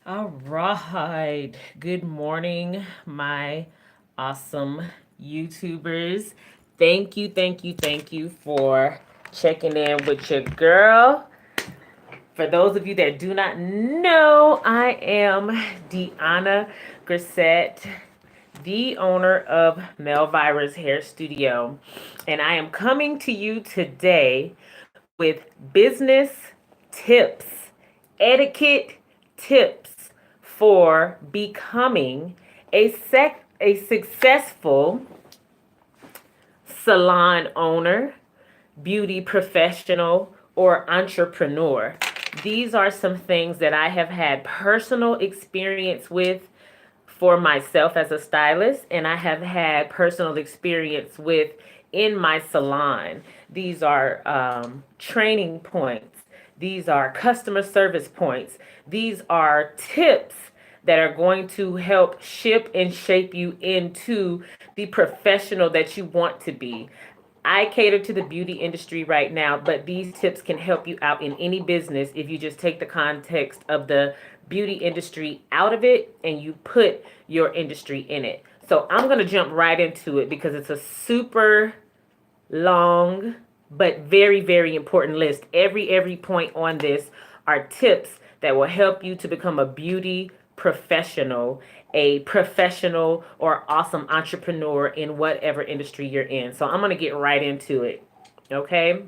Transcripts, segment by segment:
All right. Good morning, my awesome YouTubers. Thank you for checking in with your girl. For those of you that do not know, I am Deanna Grissett, the owner of Melvira's Hair Studio. And I am coming to you today with business tips, etiquette tips for becoming a successful salon owner, beauty professional, or entrepreneur. These are some things that I have had personal experience with for myself as a stylist, and I have had personal experience with in my salon. These are training points, these are customer service points, these are tips that are going to help shape and shape you into the professional that you want to be. I cater to the beauty industry right now, but these tips can help you out in any business if you just take the context of the beauty industry out of it and you put your industry in it. So I'm going to jump right into it because it's a super long but very important list. Every point on this are tips that will help you to become a beauty professional, a professional or awesome entrepreneur in whatever industry you're in. So I'm going to get right into it. Okay?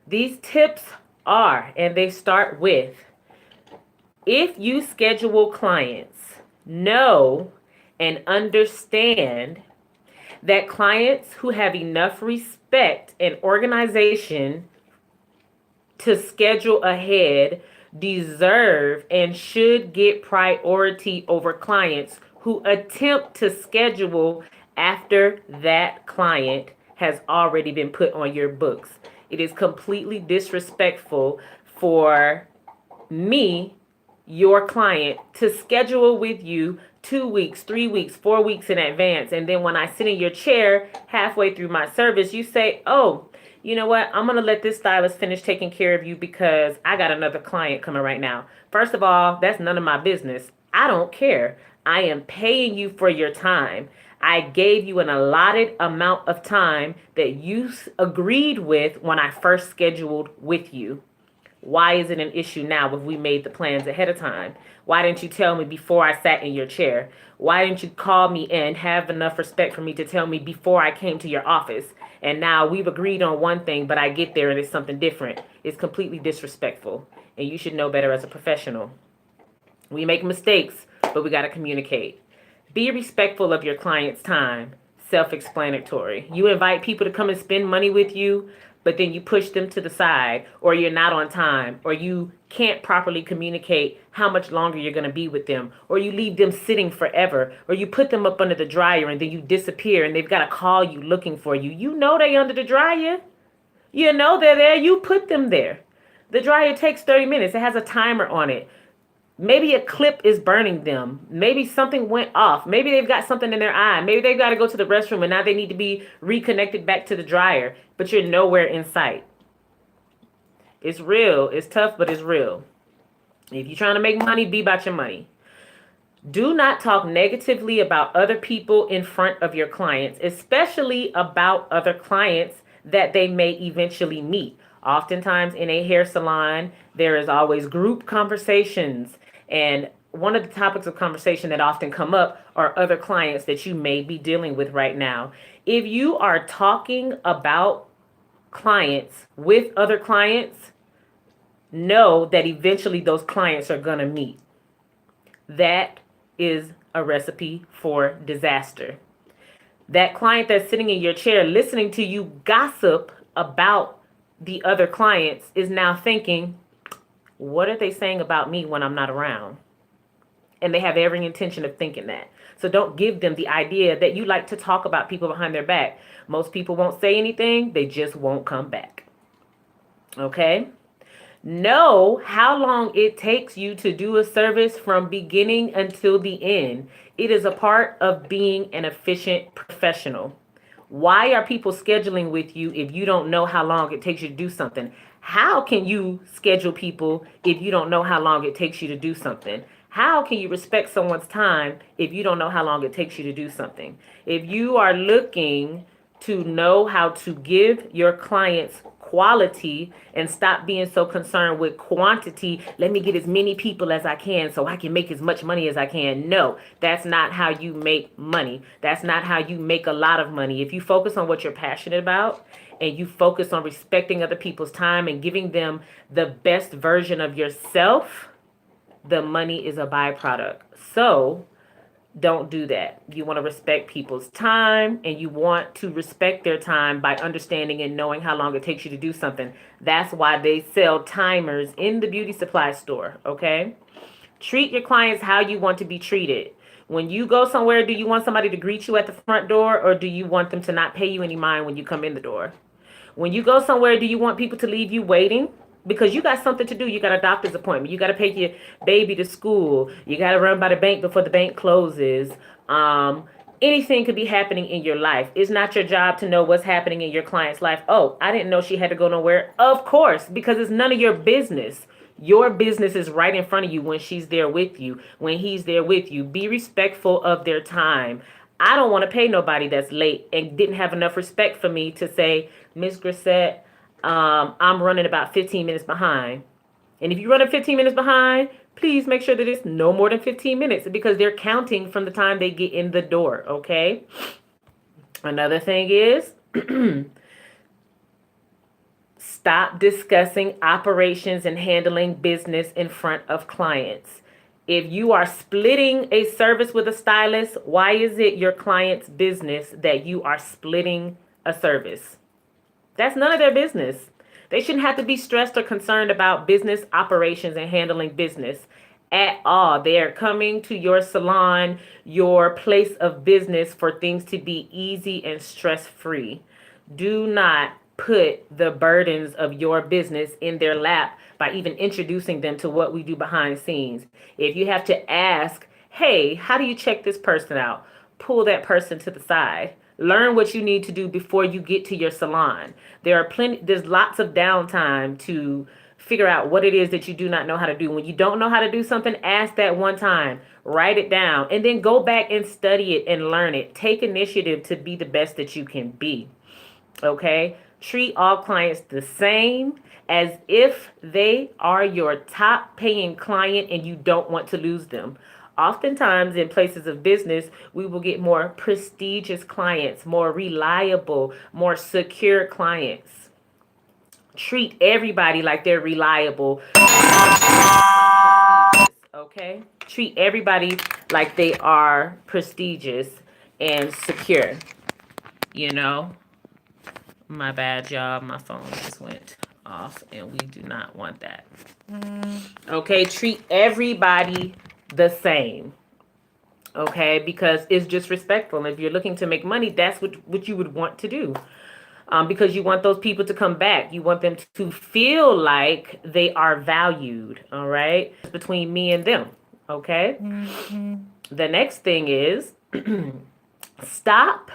These tips are, and they start with, if you schedule clients, know and understand that clients who have enough respect and organization to schedule ahead deserve and should get priority over clients who attempt to schedule after that client has already been put on your books. It is completely disrespectful for me, your client, to schedule with you 2 weeks, 3 weeks, 4 weeks in advance. And then when I sit in your chair halfway through my service, you say, oh, you know what? I'm going to let this stylist finish taking care of you because I got another client coming right now. First of all, that's none of my business. I don't care. I am paying you for your time. I gave you an allotted amount of time that you agreed with when I first scheduled with you. Why is it an issue now if we made the plans ahead of time? Why didn't you tell me before I sat in your chair? Why didn't you call me and have enough respect for me to tell me before I came to your office? And now we've agreed on one thing, but I get there and it's something different. It's completely disrespectful. And you should know better as a professional. We make mistakes, but we got to communicate. Be respectful of your client's time. Self-explanatory. You invite people to come and spend money with you, but then you push them to the side, or you're not on time, or you can't properly communicate how much longer you're going to be with them, or you leave them sitting forever, or you put them up under the dryer and then you disappear and they've got to call you looking for you. You know they under the dryer. You know they're there. You put them there. The dryer takes 30 minutes. It has a timer on it. Maybe a clip is burning them. Maybe something went off. Maybe they've got something in their eye. Maybe they've got to go to the restroom and now they need to be reconnected back to the dryer, but you're nowhere in sight. It's real. It's tough, but it's real. If you're trying to make money, be about your money. Do not talk negatively about other people in front of your clients, especially about other clients that they may eventually meet. Oftentimes in a hair salon, there is always group conversations. And one of the topics of conversation that often come up are other clients that you may be dealing with right now. If you are talking about clients with other clients, know that eventually those clients are going to meet. That is a recipe for disaster. That client that's sitting in your chair listening to you gossip about the other clients is now thinking, what are they saying about me when I'm not around? And they have every intention of thinking that. So don't give them the idea that you like to talk about people behind their back. Most people won't say anything, they just won't come back. Okay? Know how long it takes you to do a service from beginning until the end. It is a part of being an efficient professional. Why are people scheduling with you if you don't know how long it takes you to do something? How can you schedule people if you don't know how long it takes you to do something? How can you respect someone's time if you don't know how long it takes you to do something? If you are looking to know how to give your clients quality and stop being so concerned with quantity, let me get as many people as I can so I can make as much money as I can. No, that's not how you make money. That's not how you make a lot of money. If you focus on what you're passionate about and you focus on respecting other people's time and giving them the best version of yourself, the money is a byproduct. So don't do that. You want to respect people's time, and you want to respect their time by understanding and knowing how long it takes you to do something. That's why they sell timers in the beauty supply store, okay? Treat your clients how you want to be treated. When you go somewhere, do you want somebody to greet you at the front door, or do you want them to not pay you any mind when you come in the door? When you go somewhere, do you want people to leave you waiting? Because you got something to do. You got a doctor's appointment. You got to take your baby to school. You got to run by the bank before the bank closes. Anything could be happening in your life. It's not your job to know what's happening in your client's life. Oh, I didn't know she had to go nowhere. Of course, because it's none of your business. Your business is right in front of you when she's there with you, when he's there with you. Be respectful of their time. I don't want to pay nobody that's late and didn't have enough respect for me to say, Miss Grissett, I'm running about 15 minutes behind. And if you're running 15 minutes behind, please make sure that it's no more than 15 minutes because they're counting from the time they get in the door, okay? Another thing is stop discussing operations and handling business in front of clients. If you are splitting a service with a stylist, why is it your client's business that you are splitting a service? That's none of their business. They shouldn't have to be stressed or concerned about business operations and handling business at all. They are coming to your salon, your place of business, for things to be easy and stress-free. Do not put the burdens of your business in their lap by even introducing them to what we do behind scenes. If you have to ask, hey, how do you check this person out? Pull that person to the side. Learn what you need to do before you get to your salon. There's lots of downtime to figure out what it is that you do not know how to do. When you don't know how to do something, ask that one time, write it down, and then go back and study it and learn it. Take initiative to be the best that you can be. Okay? Treat all clients the same as if they are your top paying client and you don't want to lose them. Oftentimes in places of business, we will get more prestigious clients, more reliable, more secure clients. Treat everybody like they're reliable. Okay? Treat everybody like they are prestigious and secure. You know? My bad, y'all. My phone just went off and we do not want that. Okay? Treat everybody the same, okay, because it's just respectful. And if you're looking to make money, that's what you would want to do, because you want those people to come back. You want them to feel like they are valued. All right, it's between me and them. Okay. The next thing is stop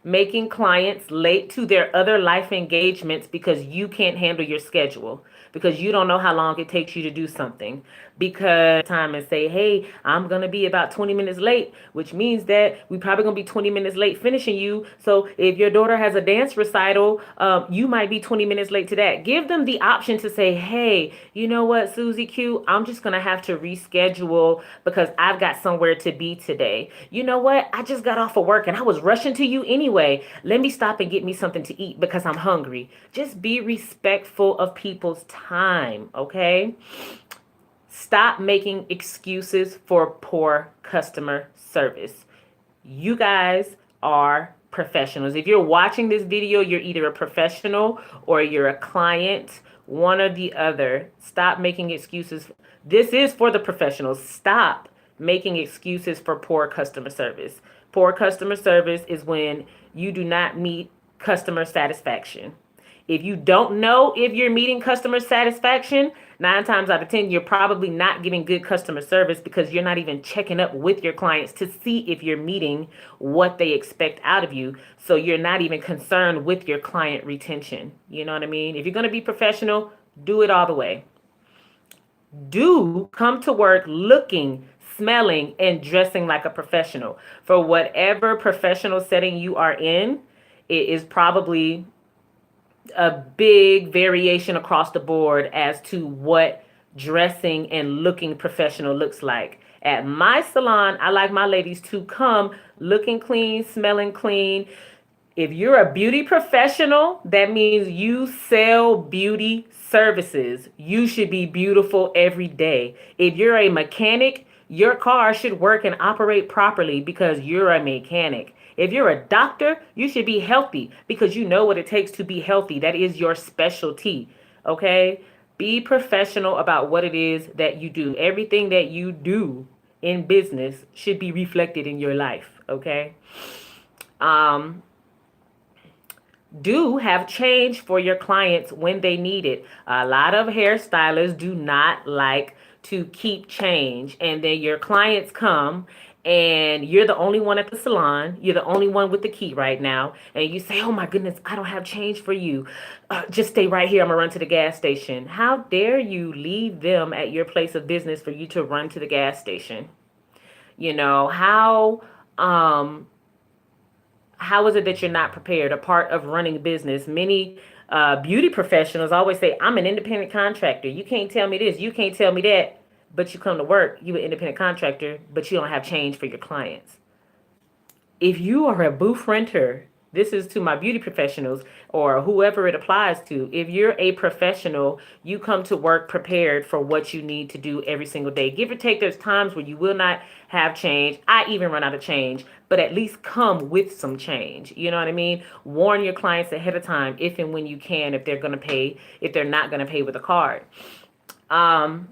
making clients late to their other life engagements because you can't handle your schedule, because you don't know how long it takes you to do something. Because time and say, hey, I'm going to be about 20 minutes late, which means that we probably going to be 20 minutes late finishing you. So if your daughter has a dance recital, you might be 20 minutes late to that. Give them the option to say, hey, you know what, Susie Q, I'm just going to have to reschedule because I've got somewhere to be today. You know what? I just got off of work and I was rushing to you anyway. Let me stop and get me something to eat because I'm hungry. Just be respectful of people's time, okay? Stop making excuses for poor customer service. You guys are professionals. If you're watching this video, you're either a professional or you're a client, one or the other. Stop making excuses. This is for the professionals. Stop making excuses for poor customer service. Poor customer service is when you do not meet customer satisfaction. If you don't know if you're meeting customer satisfaction, 9 times out of 10, you're probably not giving good customer service because you're not even checking up with your clients to see if you're meeting what they expect out of you. So you're not even concerned with your client retention. You know what I mean? If you're going to be professional, Do it all the way. Do come to work looking, smelling, and dressing like a professional. For whatever professional setting you are in, it is probably a big variation across the board as to what dressing and looking professional looks like. At my salon, I like my ladies to come looking clean, smelling clean. If you're a beauty professional, that means you sell beauty services. You should be beautiful every day. If you're a mechanic, your car should work and operate properly because you're a mechanic. If you're a doctor, you should be healthy because you know what it takes to be healthy. That is your specialty. Okay? Be professional about what it is that you do. Everything that you do in business should be reflected in your life. Okay? Um, do have change for your clients when they need it. A lot of hairstylists do not like to keep change, and then your clients come and you're the only one at the salon. You're the only one with the key right now, and you say, "Oh my goodness, I don't have change for you. Just stay right here. I'm gonna run to the gas station." How dare you leave them at your place of business for you to run to the gas station? You know um how is it that you're not prepared? A part of running a business, many beauty professionals always say, "I'm an independent contractor. You can't tell me this, you can't tell me that." But you come to work, you're an independent contractor, but you don't have change for your clients. If you are a booth renter, this is to my beauty professionals or whoever it applies to. If you're a professional, you come to work prepared for what you need to do every single day. Give or take, there's times where you will not have change. I even run out of change, but at least come with some change. You know what I mean? Warn your clients ahead of time if and when you can, if they're going to pay, if they're not going to pay with a card. Um,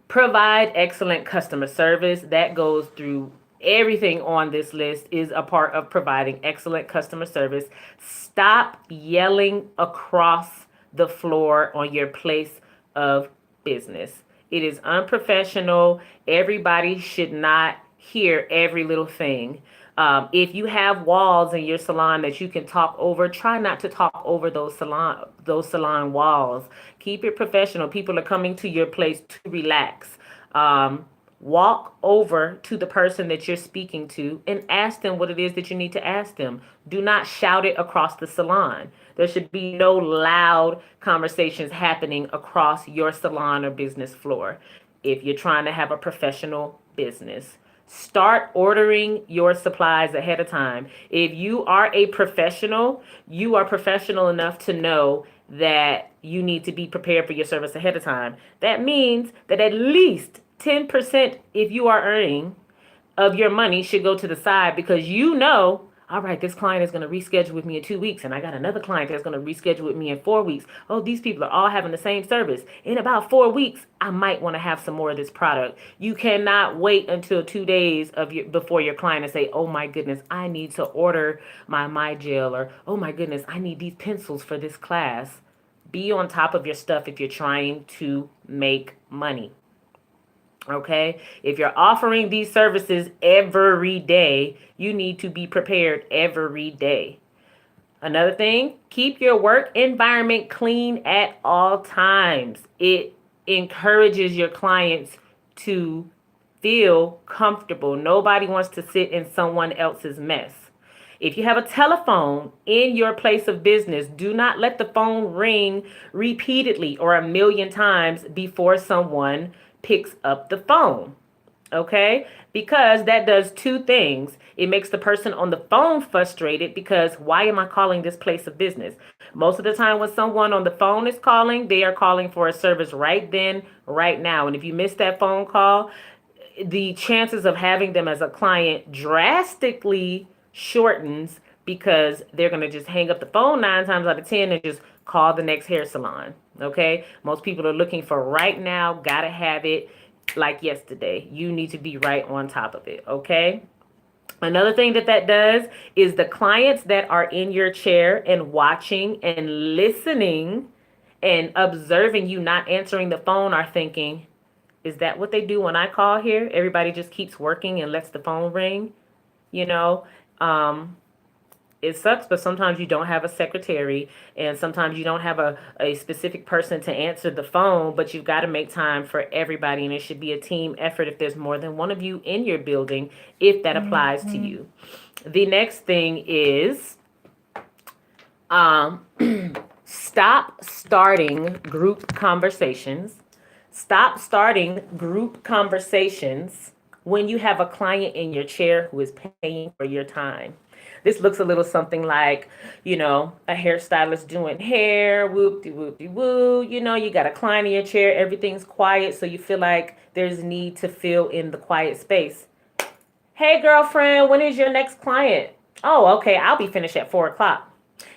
Provide excellent customer service. That goes through everything on this list is a part of providing excellent customer service. Stop yelling across the floor on your place of business. It is unprofessional. Everybody should not hear every little thing. If you have walls in your salon that you can talk over, try not to talk over those salon walls. Keep it professional. People are coming to your place to relax. Um, Walk over to the person that you're speaking to and ask them what it is that you need to ask them. Do not shout it across the salon. There should be no loud conversations happening across your salon or business floor if you're trying to have a professional business. Start ordering your supplies ahead of time. If you are a professional, you are professional enough to know that you need to be prepared for your service ahead of time. That means that at least 10%, if you are earning, of your money should go to the side because you know, all right, this client is going to reschedule with me in 2 weeks, and I got another client that's going to reschedule with me in 4 weeks. Oh, these people are all having the same service. In about 4 weeks, I might want to have some more of this product. You cannot wait until 2 days before your client and say, "Oh my goodness, I need to order my gel," or "Oh my goodness, I need these pencils for this class." Be on top of your stuff if you're trying to make money. Okay, if you're offering these services every day, you need to be prepared every day. Another thing, keep your work environment clean at all times. It encourages your clients to feel comfortable. Nobody wants to sit in someone else's mess. If you have a telephone in your place of business, do not let the phone ring repeatedly or a million times before someone picks up the phone. Okay? Because that does two things. It makes the person on the phone frustrated because why am I calling this place of business? Most of the time, when someone on the phone is calling, they are calling for a service right then, right now. And if you miss that phone call, the chances of having them as a client drastically shortens because they're going to just hang up the phone 9 times out of 10 and just call the next hair salon. Okay? Most people are looking for right now, gotta have it like yesterday. You need to be right on top of it. Okay? Another thing that does is the clients that are in your chair and watching and listening and observing you not answering the phone are thinking, is that what they do when I call here? Everybody just keeps working and lets the phone ring, you know? Um, It sucks, but sometimes you don't have a secretary, and sometimes you don't have a specific person to answer the phone, but you've got to make time for everybody, and it should be a team effort if there's more than one of you in your building, if that applies to Mm-hmm. you. The next thing is um, stop starting group conversations. Stop starting group conversations when you have a client in your chair who is paying for your time. This looks a little something like, a hairstylist doing hair, whoop de whoop de woo. You got a client in your chair, everything's quiet, so you feel like there's need to fill in the quiet space. Hey, girlfriend, when is your next client? Oh, okay, I'll be finished at 4 o'clock.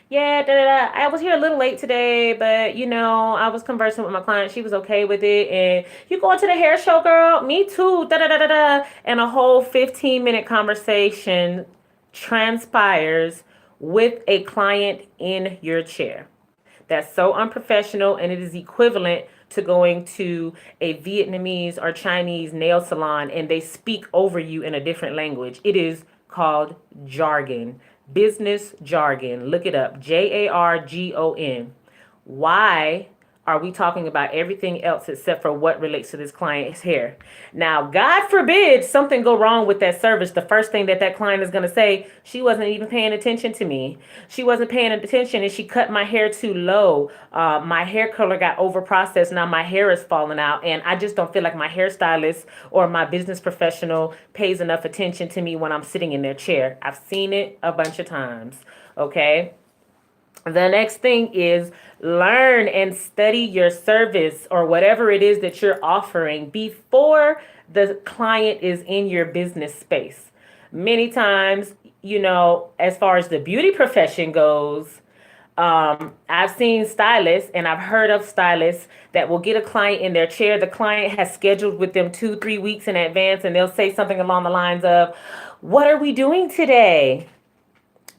Yeah, da, da, da. I was here a little late today, but I was conversing with my client. She was okay with it. And you going to the hair show, girl? Me too. Da da da da da. And a whole 15-minute conversation transpires with a client in your chair. That's so unprofessional, and it is equivalent to going to a Vietnamese or Chinese nail salon and they speak over you in a different language. It is called jargon, business jargon. Look it up, JARGON. Why are we talking about everything else except for what relates to this client's hair? Now, God forbid something go wrong with that service. The first thing that client is going to say, she wasn't even paying attention to me. She wasn't paying attention and she cut my hair too low. My hair color got over processed. Now my hair is falling out and I just don't feel like my hairstylist or my business professional pays enough attention to me when I'm sitting in their chair. I've seen it a bunch of times. Okay. The next thing is learn and study your service or whatever it is that you're offering before the client is in your business space. Many times, as far as the beauty profession goes, I've seen stylists and I've heard of stylists that will get a client in their chair. The client has scheduled with them 2, 3 weeks in advance, and they'll say something along the lines of, "What are we doing today?"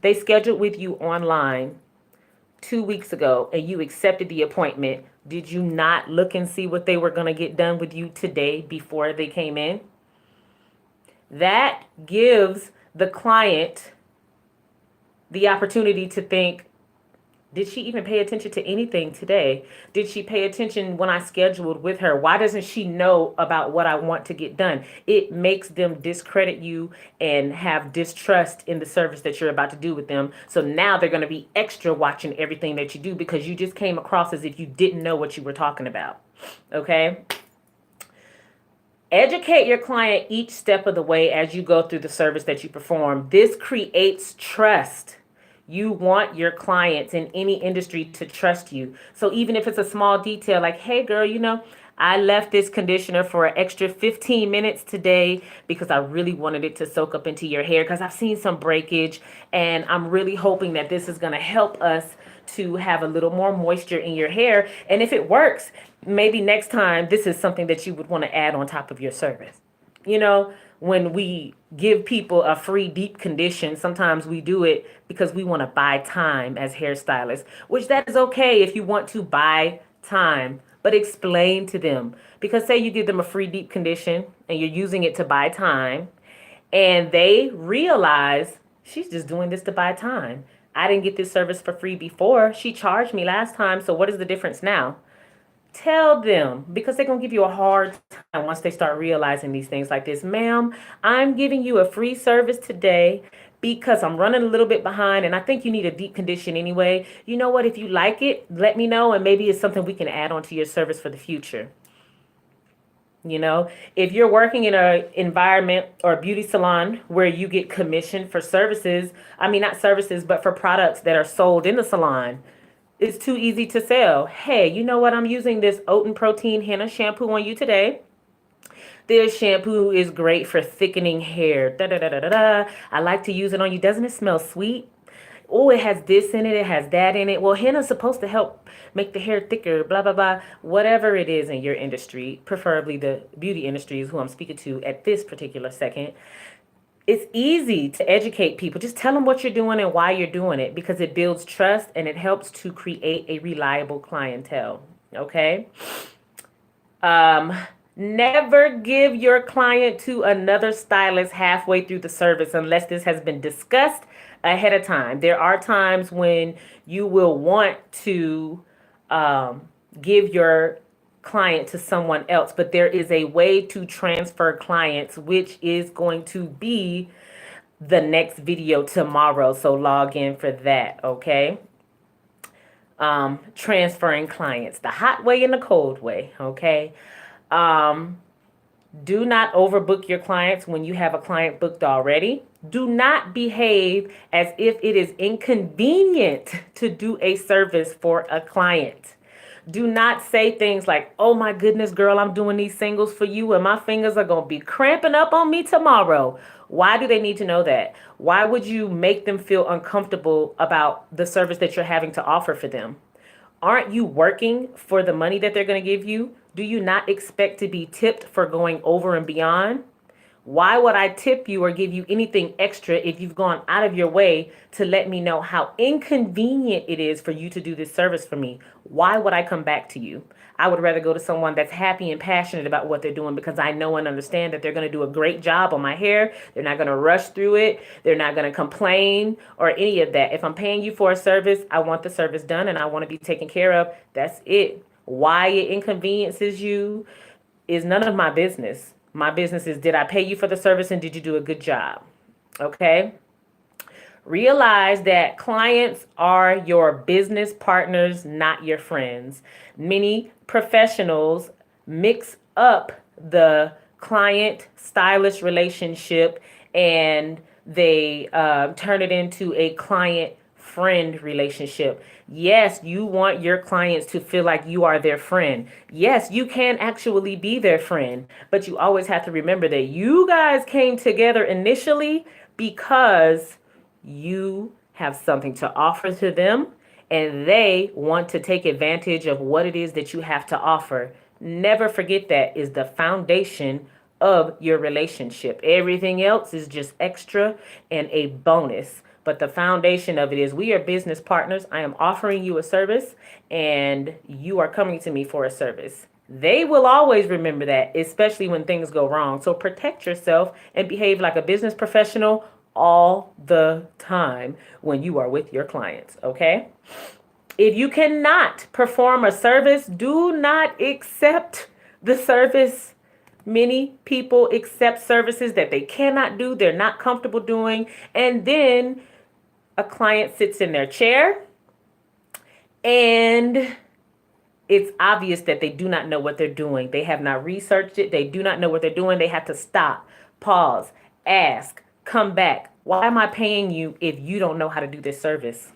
They scheduled with you online 2 weeks ago and you accepted the appointment. Did you not look and see what they were going to get done with you today before they came in? That gives the client the opportunity to think, did she even pay attention to anything today? Did she pay attention when I scheduled with her? Why doesn't she know about what I want to get done? It makes them discredit you and have distrust in the service that you're about to do with them. So now they're going to be extra watching everything that you do because you just came across as if you didn't know what you were talking about. Okay? Educate your client each step of the way as you go through the service that you perform. This creates trust. You want your clients in any industry to trust you. So even if it's a small detail like, hey girl, I left this conditioner for an extra 15 minutes today because I really wanted it to soak up into your hair because I've seen some breakage and I'm really hoping that this is going to help us to have a little more moisture in your hair. And if it works, maybe next time this is something that you would want to add on top of your service. When we give people a free deep condition, sometimes we do it because we want to buy time as hairstylists, which that is okay if you want to buy time, but explain to them. Because say you give them a free deep condition and you're using it to buy time, and they realize she's just doing this to buy time. I didn't get this service for free before. She charged me last time, so what is the difference now? Tell them because they're going to give you a hard time once they start realizing these things like this. Ma'am, I'm giving you a free service today because I'm running a little bit behind and I think you need a deep condition anyway. You know what? If you like it, let me know and maybe it's something we can add onto your service for the future. If you're working in a environment or a beauty salon where you get commission for services, I mean, not services, but for products that are sold in the salon, it's too easy to sell. Hey, you know what? I'm using this oat and protein henna shampoo on you today. This shampoo is great for thickening hair. Da da da da da da. I like to use it on you. Doesn't it smell sweet? Oh, it has this in it. It has that in it. Well, henna's supposed to help make the hair thicker. Blah blah blah. Whatever it is in your industry, preferably the beauty industry is who I'm speaking to at this particular second. It's easy to educate people. Just tell them what you're doing and why you're doing it because it builds trust and it helps to create a reliable clientele. Okay. Um, Never give your client to another stylist halfway through the service unless this has been discussed ahead of time. There are times when you will want to um, give your client to someone else, but there is a way to transfer clients, which is going to be the next video tomorrow. So log in for that, okay? Transferring clients, the hot way and the cold way, okay? Um, Do not overbook your clients when you have a client booked already. Do not behave as if it is inconvenient to do a service for a client. Do not say things like, oh my goodness, girl, I'm doing these singles for you and my fingers are going to be cramping up on me tomorrow. Why do they need to know that? Why would you make them feel uncomfortable about the service that you're having to offer for them? Aren't you working for the money that they're going to give you? Do you not expect to be tipped for going over and beyond? Why would I tip you or give you anything extra if you've gone out of your way to let me know how inconvenient it is for you to do this service for me? Why would I come back to you? I would rather go to someone that's happy and passionate about what they're doing because I know and understand that they're going to do a great job on my hair. They're not going to rush through it. They're not going to complain or any of that. If I'm paying you for a service, I want the service done and I want to be taken care of. That's it. Why it inconveniences you is none of my business. My business is, did I pay you for the service and did you do a good job? Okay. Realize that clients are your business partners, not your friends. Many professionals mix up the client stylist relationship and they turn it into a client friend relationship. Yes, you want your clients to feel like you are their friend. Yes, you can actually be their friend, but you always have to remember that you guys came together initially because you have something to offer to them and they want to take advantage of what it is that you have to offer. Never forget that is the foundation of your relationship. Everything else is just extra and a bonus. But the foundation of it is we are business partners. I am offering you a service and you are coming to me for a service. They will always remember that, especially when things go wrong. So protect yourself and behave like a business professional all the time when you are with your clients, okay? If you cannot perform a service, do not accept the service. Many people accept services that they cannot do, they're not comfortable doing, and then a client sits in their chair and it's obvious that they do not know what they're doing. They have not researched it. They do not know what they're doing. They have to stop, pause, ask, come back. Why am I paying you if you don't know how to do this service?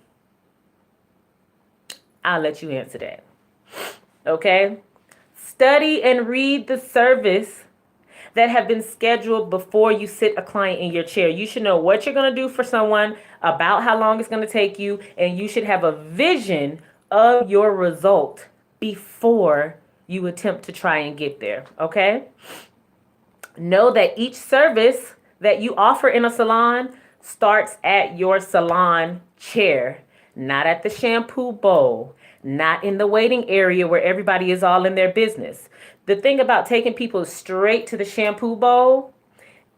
I'll let you answer that. Okay? Study and read the service that have been scheduled before you sit a client in your chair. You should know what you're going to do for someone, about how long it's going to take you, and you should have a vision of your result before you attempt to try and get there. Okay? Know that each service that you offer in a salon starts at your salon chair, not at the shampoo bowl, not in the waiting area where everybody is all in their business. The thing about taking people straight to the shampoo bowl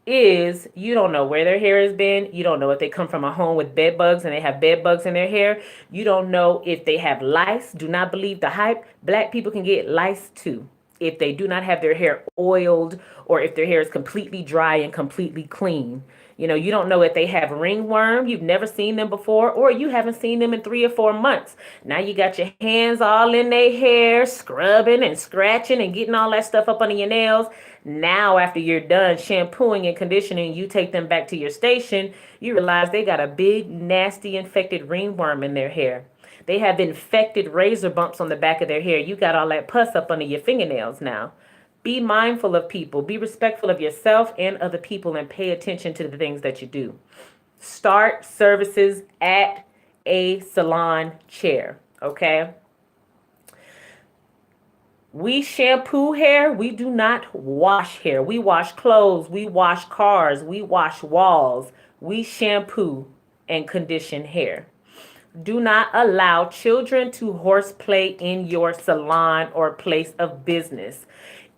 is you don't know where their hair has been. You don't know if they come from a home with bed bugs and they have bed bugs in their hair. You don't know if they have lice. Do not believe the hype. Black people can get lice too if they do not have their hair oiled or if their hair is completely dry and completely clean. You know, you don't know if they have ringworm. You've never seen them before, or you haven't seen them in 3 or 4 months. Now you got your hands all in their hair, scrubbing and scratching and getting all that stuff up under your nails. Now, after you're done shampooing and conditioning, you take them back to your station. You realize they got a big, nasty, infected ringworm in their hair. They have infected razor bumps on the back of their hair. You got all that pus up under your fingernails now. Be mindful of people. Be respectful of yourself and other people and pay attention to the things that you do. Start services at a salon chair, okay? We shampoo hair. We do not wash hair. We wash clothes. We wash cars. We wash walls. We shampoo and condition hair. Do not allow children to horseplay in your salon or place of business.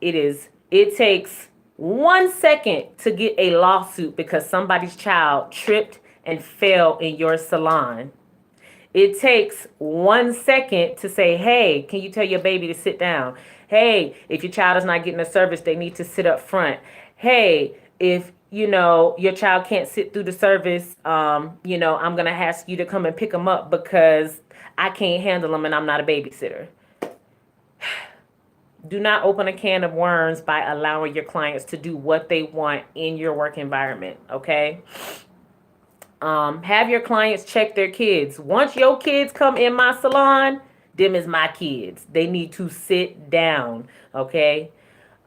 It is It takes 1 second to get a lawsuit because somebody's child tripped and fell in your salon. It takes 1 second to say, hey, can you tell your baby to sit down? Hey, if your child is not getting a service, they need to sit up front. Hey, if your child can't sit through the service, I'm gonna ask you to come and pick them up because I can't handle them and I'm not a babysitter. Do not open a can of worms by allowing your clients to do what they want in your work environment, okay? Have your clients check their kids. Once your kids come in my salon, them is my kids. They need to sit down, okay?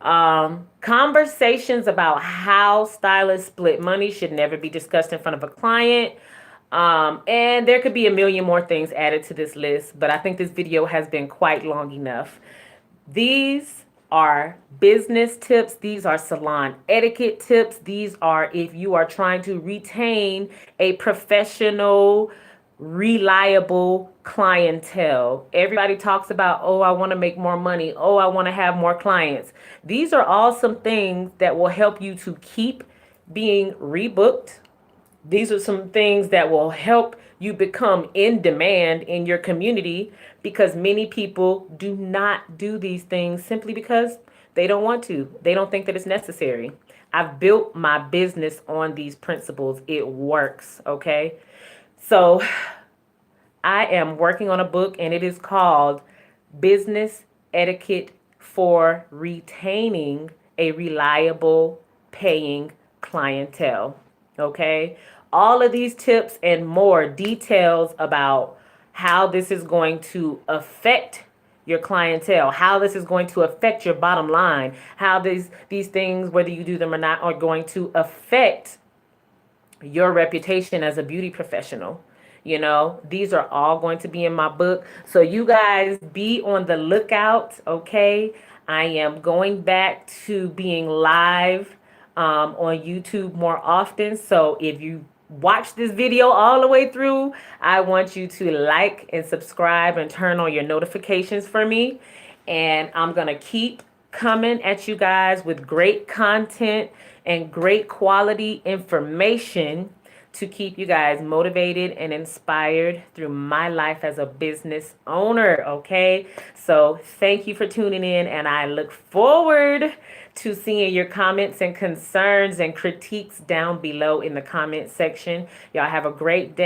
Conversations about how stylists split money should never be discussed in front of a client. And there could be a million more things added to this list, but I think this video has been quite long enough. These are business tips. These are salon etiquette tips. These are if you are trying to retain a professional, reliable clientele. Everybody talks about, oh, I want to make more money. Oh, I want to have more clients. These are all some things that will help you to keep being rebooked. These are some things that will help you become in demand in your community because many people do not do these things simply because they don't want to. They don't think that it's necessary. I've built my business on these principles. It works, okay? So I am working on a book and it is called Business Etiquette for Retaining a Reliable Paying Clientele. Okay? All of these tips and more details about how this is going to affect your clientele, how this is going to affect your bottom line, how these things, whether you do them or not, are going to affect your reputation as a beauty professional. These are all going to be in my book. So you guys be on the lookout, okay? I am going back to being live on YouTube more often. So if you watch this video all the way through, I want you to like and subscribe and turn on your notifications for me. And I'm going to keep coming at you guys with great content and great quality information to keep you guys motivated and inspired through my life as a business owner, okay? So thank you for tuning in, and I look forward to seeing your comments and concerns and critiques down below in the comment section. Y'all have a great day.